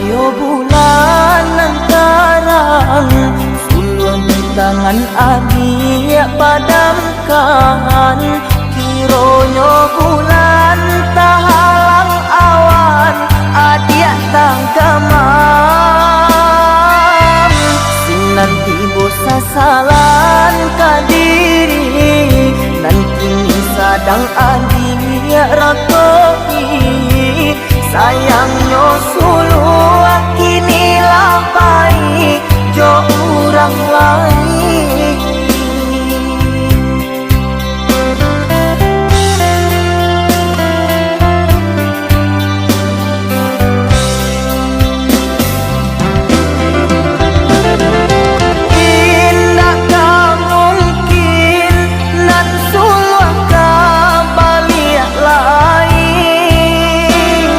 Cahayo bulan nan terang sulun tangan adik padamkan, kironyo bulan tahalang awan adik tanggamam. Sinan tibo sasalan kadiri nan kini sadang adik rakoi, sayangnya sulu kini lapai jo orang lain. Indakkah mungkin nan sulu kabalik lain,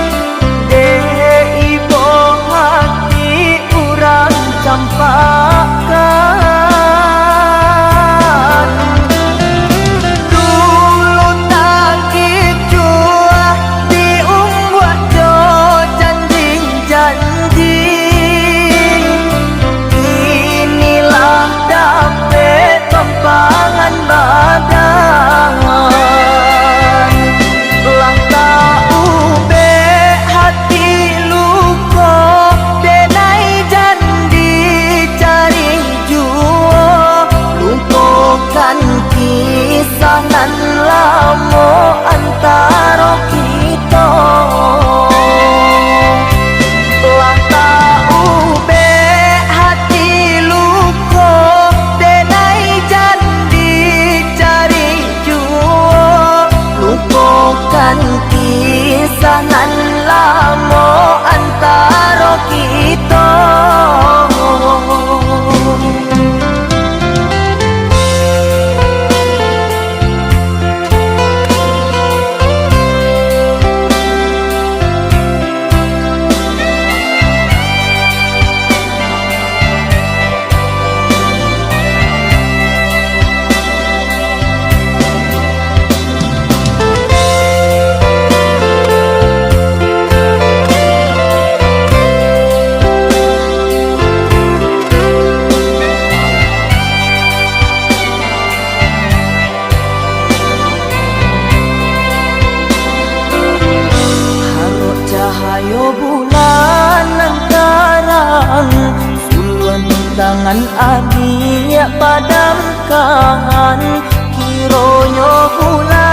ibo hati urang campakan. Dulu takik jua diumbuat jo janji-janji, inilah dapet pempangan badan. Lah tahu be hati luko denai jandi cari juo, lupakan kisah nan lamo antara kita. Lah tahu be hati luko denai jandi cari juo, lupakan kisah nan lamo antara kita. Cahayo bulan nan terang sulun tangan adik padamkan, kironyo bulan